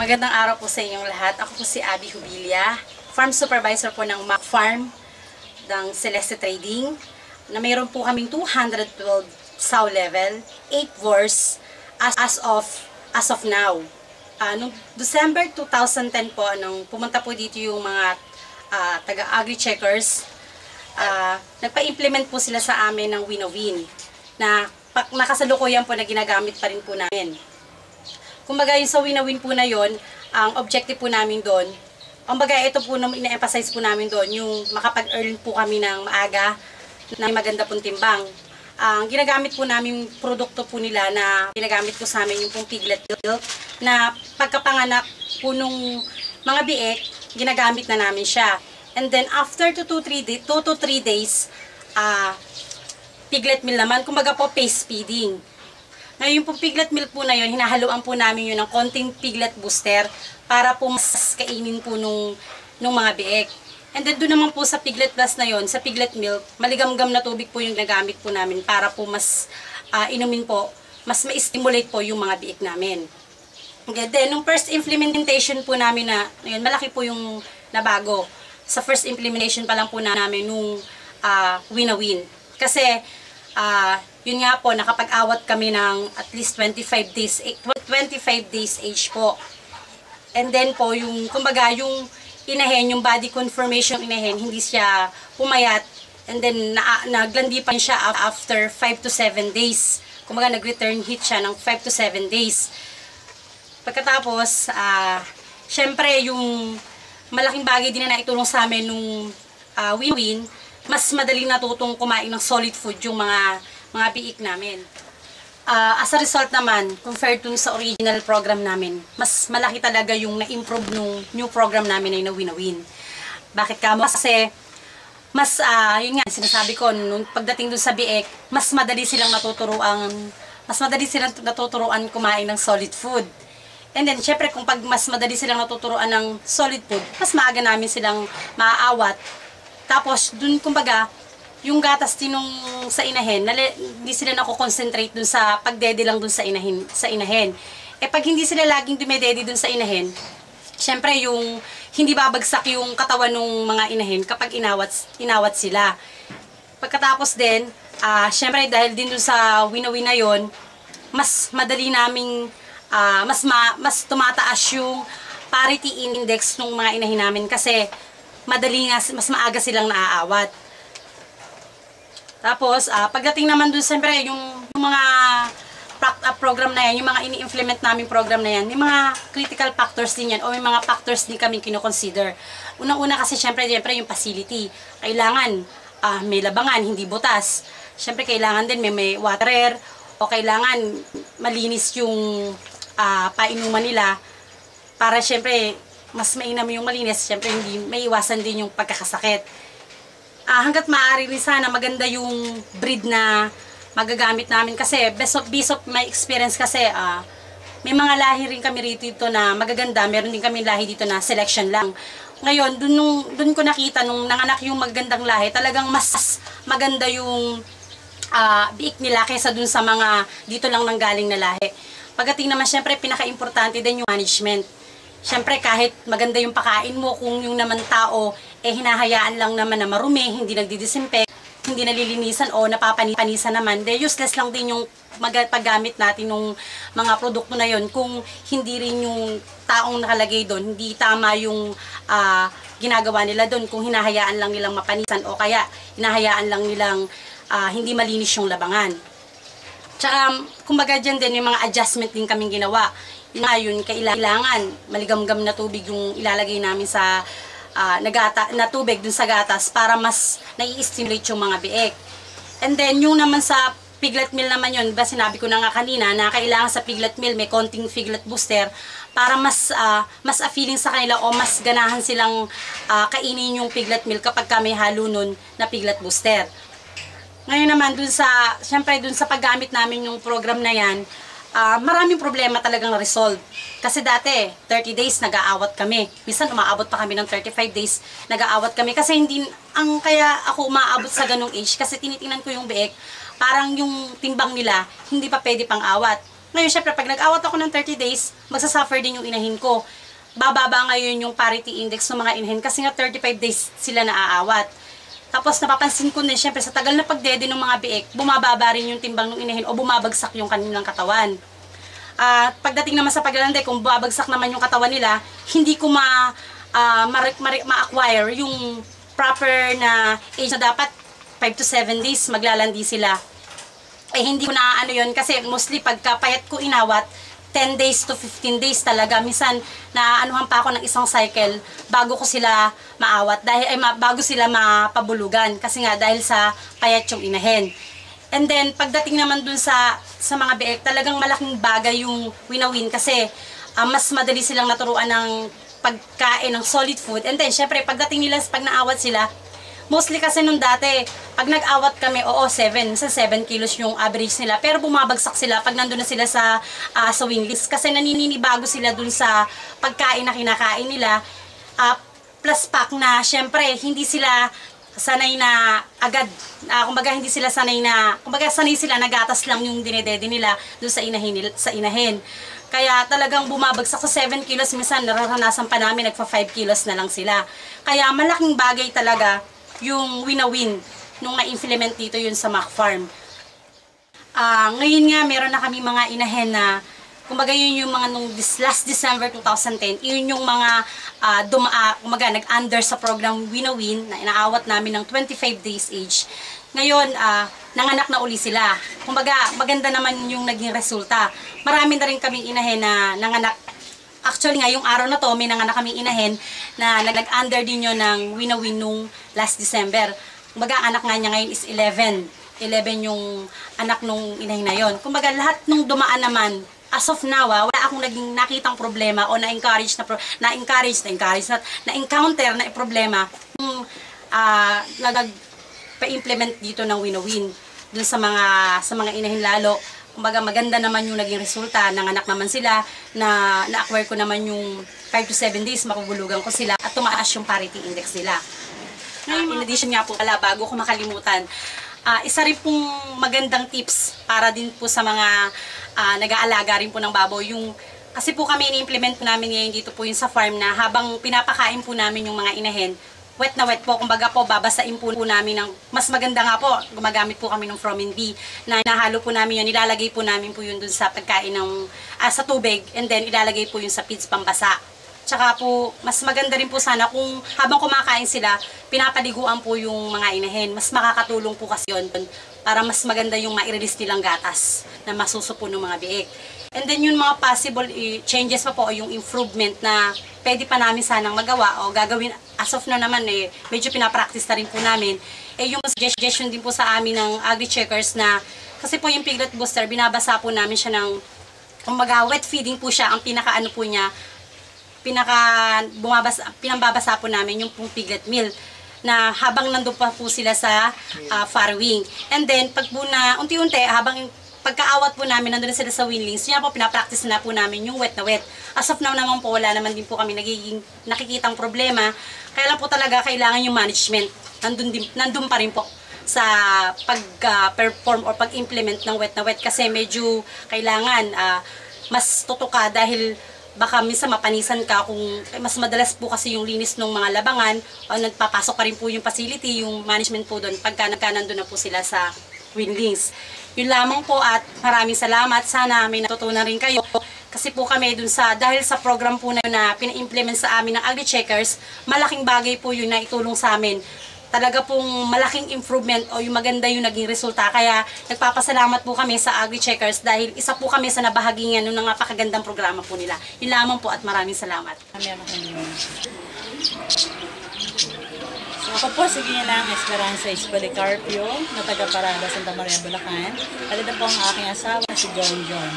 Magandang araw po sa inyong lahat. Ako po si Abby Jubilia, Farm Supervisor po ng Mac Farm ng Celeste Trading, na mayroon po kaming 212 sow level, 8 wars as of now. Noong December 2010 po, nung pumunta po dito yung mga taga-agri-checkers, nagpa-implement po sila sa amin ng Winowin na nakasalukuyan po na ginagamit pa rin po namin. Kumbaga yung sa Winowin po na yon, ang objective po namin doon, kumbaga ito po ina-emphasize po namin doon, yung makapag-earn po kami ng maaga na maganda pong timbang. Ang ginagamit po namin produkto po nila na ginagamit po sa amin yung pong piglet milk na pagkapanganak po nung mga biek, ginagamit na namin siya. And then after 2 to 3 days, piglet milk naman, kumbaga po pace feeding. Ngayon po piglet milk po na yun, hinahaluan po namin yun ng konting piglet booster para po mas kainin po nung mga biek. And then doon naman po sa piglet plus na yun, sa piglet milk, maligamgam na tubig po yung nagamit po namin para po mas inumin po, mas ma-stimulate po yung mga biek namin. Okay, then nung first implementation po namin na, yun, malaki po yung nabago. Sa first implementation pa lang po namin nung Winowin. Kasi, yun nga po, nakapag-awat kami ng at least 25 days age po. And then po, yung, kumbaga, yung inahen, yung body conformation ng inahen, hindi siya pumayat. And then, naglandi pa siya after 5 to 7 days. Kumbaga, nag-return heat siya ng 5 to 7 days. Pagkatapos, syempre, yung malaking bagay din na naitulong sa amin nung Winowin, mas madaling natutong kumain ng solid food yung mga biik namin. As a result naman, compared to sa original program namin, mas malaki talaga yung na-improve nung new program namin na Winowin. Bakit kamo? Kasi, mas, yun nga, sinasabi ko, nung pagdating dun sa biik, mas madali silang natuturuan kumain ng solid food. And then, syempre, kung pag mas madali silang natuturuan ng solid food, mas maaga namin silang maaawat. Tapos, dun, kumbaga, yung gatas din sa inahen, hindi sila nako-concentrate dun sa pagdede lang dun sa inahen. Eh, pag hindi sila laging dumedede dun sa inahen, syempre, yung hindi babagsak yung katawan ng mga inahen kapag inawat sila. Pagkatapos din, syempre, dahil din dun sa Winowin na yun, mas madali naming mas tumataas yung parity index ng mga inahin namin kasi mas maaga silang naaawat. Tapos, pagdating naman dun, siyempre, yung mga program na yan, yung mga ini-implement namin program na yan, may mga critical factors din yan, o may mga factors din kami kino-consider. Unang-una kasi, siyempre, yung facility. Kailangan may labangan, hindi butas. Siyempre, kailangan din may water, o kailangan malinis yung painuman nila para syempre mas mainam yung malinis, syempre hindi maiwasan din yung pagkakasakit. Hanggat maaari rin sana maganda yung breed na magagamit namin kasi based of my experience kasi may mga lahi rin kami rito na magaganda, meron din kami lahi dito na selection lang. Ngayon, dun ko nakita nung nanganak yung magandang lahi, talagang mas maganda yung biik nila kaysa dun sa mga dito lang nanggaling na lahi. Pagdating naman, syempre, pinaka-importante din yung management. Syempre, kahit maganda yung pakain mo, kung yung naman tao, hinahayaan lang naman na marumi, hindi nagdidisinfect, hindi nalilinisan o napapanisan naman, useless lang din yung paggamit natin ng mga produkto na yon kung hindi rin yung taong nakalagay doon, hindi tama yung ginagawa nila doon, kung hinahayaan lang nilang mapanisan o kaya hinahayaan lang nilang hindi malinis yung labangan. Tsaka, kumbaga dyan din, yung mga adjustment din kaming ginawa. Yun, kailangan maligamgam na tubig yung ilalagay namin sa na tubig dun sa gatas para mas nai-stimulate yung mga biek. And then, yung naman sa piglet meal naman yun, sinabi ko na nga kanina na kailangan sa piglet meal may konting piglet booster para mas a-feeling sa kanila o mas ganahan silang kainin yung piglet meal kapag may halo nun na piglet booster. Ngayon naman, syempre dun sa paggamit namin yung program na yan, maraming problema talagang na-resolve. Kasi dati, 30 days nag-aawat kami. Minsan umaabot pa kami ng 35 days nag-aawat kami. Kasi kaya ako umaabot sa ganung age, kasi tinitingnan ko yung biek, parang yung timbang nila, hindi pa pwede pang awat. Ngayon, syempre, pag nag-awat ako ng 30 days, magsasuffer din yung inahin ko. bababa ngayon yung parity index ng mga inahin kasi nga 35 days sila naaawat. Tapos napapansin ko din, syempre sa tagal na pagdede ng mga biik, bumababa rin yung timbang ng inahin o bumabagsak yung kanilang katawan. At pagdating naman sa paglalande, kung bumabagsak naman yung katawan nila, hindi ko ma-acquire yung proper na age na dapat 5 to 7 days maglalandi sila. Eh hindi ko na ano yun kasi mostly pagkapayat ko inawat, 10 days to 15 days talaga. Minsan naaanuhan pa ako ng isang cycle bago ko sila maawat dahil bago sila mapabulugan kasi nga dahil sa payat yung inahin. And then pagdating naman dun sa mga biik, talagang malaking bagay yung winawin kasi mas madali silang naturuan ng pagkain ng solid food. And then syempre pagdating nila pag naawat sila, mostly kasi nung dati, pag nag-awat kami, oo, 7 kilos yung average nila. Pero bumabagsak sila pag nandun na sila sa wingless. Kasi nanininibago sila dun sa pagkain na kinakain nila. Plus pack na, syempre, hindi sila sanay na agad. Kumbaga, hindi sila sanay na, kumbaga, sanay sila na gatas lang yung dinedede nila dun sa inahin. Kaya talagang bumabagsak sa 7 kilos. Minsan, nararanasan pa namin, nagpa 5 kilos na lang sila. Kaya malaking bagay talaga yung win-win nung na-implement dito yun sa Mac Farm. Ngayon nga, meron na kami mga inahen na, kumbaga yun yung mga nung last December 2010, yun yung mga kumbaga nag-under sa program Win-a-Win na inaawat namin ng 25 days age. Ngayon, nanganak na uli sila. Kumbaga, maganda naman yung naging resulta. Marami na rin kaming inahen na nanganak. Actually nga, yung araw na to, may nanganak kaming inahin na nag-under din yun ng Win-a-Win nung last December. Kumbaga, anak nga niya ngayon is 11. 11 yung anak nung inahin na yun. Kumbaga, lahat nung dumaan naman, as of now, wala akong naging nakitang problema o na-encounter na problema yung nag-pa-implement dito ng Win-a-Win dun sa mga inahin lalo. Kumbaga maganda naman yung naging resulta, nanganak naman sila, na-acquire ko naman yung 5 to 7 days, makubulugan ko sila at tumaas yung parity index nila. In addition nga po, bago ko makalimutan, isa rin pong magandang tips para din po sa mga nag-aalaga rin po ng baboy. Kasi po kami ini-implement po namin ngayon dito po yung sa farm na habang pinapakain po namin yung mga inahen, wet na wet po, kumbaga po, babasain po namin ng, mas maganda nga po, gumagamit po kami ng Fromin B, na nahalo po namin yun, nilalagay po namin po yun dun sa pagkain ng, sa tubig, and then ilalagay po yun sa feeds pambasa. Tsaka po, mas maganda rin po sana kung habang kumakain sila, pinapaliguan po yung mga inahin. Mas makakatulong po kasi yun para mas maganda yung ma-release nilang gatas na masusupo ng mga biik. And then yung mga possible changes pa po o yung improvement na pwede pa namin sanang magawa o gagawin as of now naman medyo pinapractice na rin po namin. Yung suggestion din po sa amin ng Agri-Checkers na kasi po yung piglet booster, binabasa po namin siya ng kumbaga wet feeding po siya, ang pinaka-ano po niya, pinambabasa po namin yung pong piglet meal na habang nandun pa po sila sa farrowing. And then pag po na unti-unti habang pagkaawat po namin, nandun na sila sa weanlings, yun po, pinapractice na po namin yung wet na wet. As of now naman po, wala naman din po kami nakikitang problema. Kaya lang po talaga, kailangan yung management. Nandun pa rin po sa pag-perform or pag-implement ng wet na wet. Kasi medyo kailangan mas tutuka dahil baka minsan mapanisan ka kung mas madalas po kasi yung linis ng mga labangan o nagpapasok pa rin po yung facility, yung management po doon pagka nandun na po sila sa weanlings. Yun lamang po at maraming salamat. Sana may natutunan rin kayo. Kasi po kami dun dahil sa program po na yun na pina-implement sa amin ng Agri-Checkers, malaking bagay po yun na itulong sa amin. Talaga pong malaking improvement o yung maganda yung naging resulta. Kaya nagpapasalamat po kami sa Agri-Checkers dahil isa po kami sa nabahagingan ng napakagandang programa po nila. Yun lamang po at maraming salamat. Ako po si Ginang Esperanza Policarpio na taga-Parada, Santa Maria, Bulacan. Alito po ang aking asawa si John.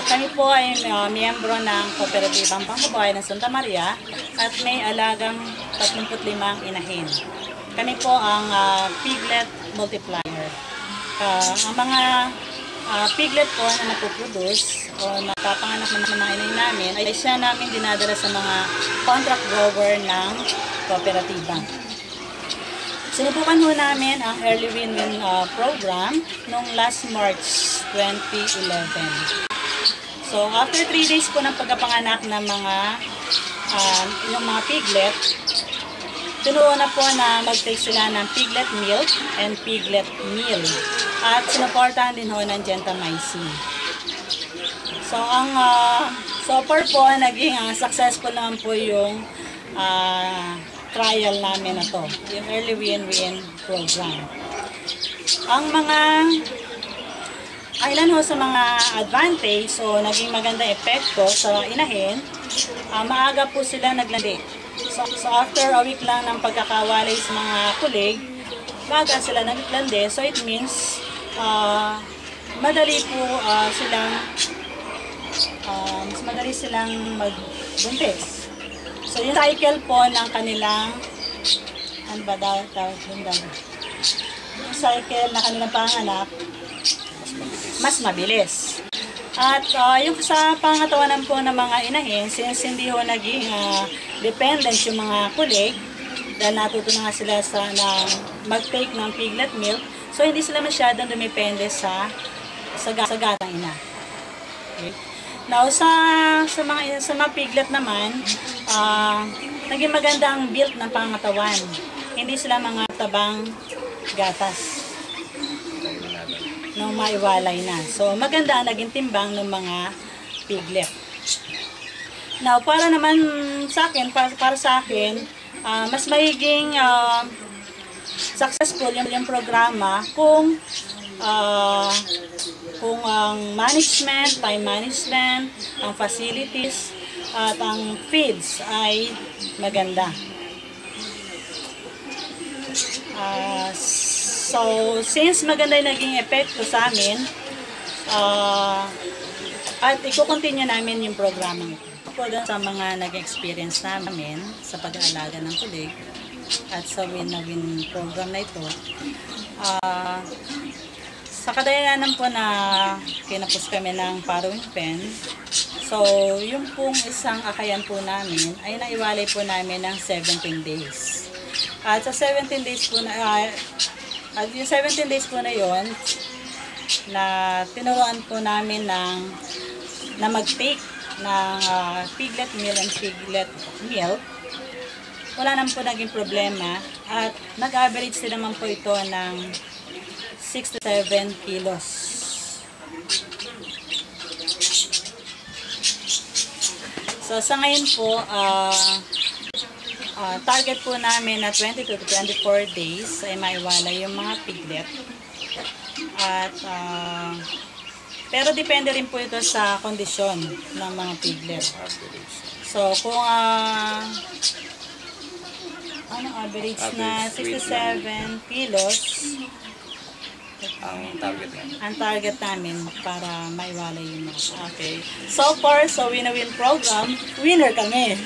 Kami po ay miyembro ng Kooperatibang Pangbabae ng Santa Maria at may alagang 35 inahin. Kami po ang piglet multiplier. Ang mga piglet po na napoproduce o napapanganak ng mga inahin namin ay siya namin dinadala sa mga contract grower ng kooperatiba. Sinubukan ho namin ang Early Win-Win program noong last March 2011. So, after 3 days po ng pagkapanganak ng mga yung mga piglet, tinuruan na po na mag-take sila ng piglet milk and piglet meal. At sinuportahan din ho ng gentamicin. So, so far po, naging successful naman po yung trial namin na to, yung early win-win program. Ang mga ilan ho sa mga advantage o naging magandang epekto sa inahin, maaga po sila naglandi. So after a week lang ng pagkakawalay sa mga kulig, maaga sila naglandi. So it means madali po mas madali silang magbuntis. So yung cycle po ng kanilang yung cycle na kanilang panganak mas mabilis. At yung sa pangatawanan po ng mga inahin, since hindi ho naging dependent yung mga kulig, dahil natuto na nga sila mag-take ng piglet milk, so hindi sila masyadong dumepende sa gatang ina. Okay. Now, sa mga piglet naman, naging maganda ang build ng pangatawan. Hindi sila mga tabang gatas nung maiwalay na. So, maganda ang naging timbang ng mga piglet. Now, para naman sa akin, para sa akin, mas magiging successful yung programa kung ang management, time management, ang facilities, at ang feeds ay maganda. So, since maganda yung naging epekto sa amin, at i-continue namin yung programa ito. Sa mga nag-experience namin sa pag-aalaga ng kulig at sa win-na-win program na ito, sa kadayanan po na kinapos kami ng farrowing pen, so yung pong isang akayan po namin ay naiwalay po namin ng 17 days. At sa 17 days po yung 17 days po na yon na tinuruan po namin na mag-take ng piglet meal and piglet milk, wala naman po naging problema at nag-average din naman po ito ng 6 to 7 kilos. So sa ngayon po, target po namin na 22 to 24 days ay maiwalay yung mga piglet. At pero depende rin po ito sa kondisyon ng mga piglet. So kung average na 67 kilos ang target namin para maiwalay yung mga. Okay. So far, sa win-na-win program, winner kami.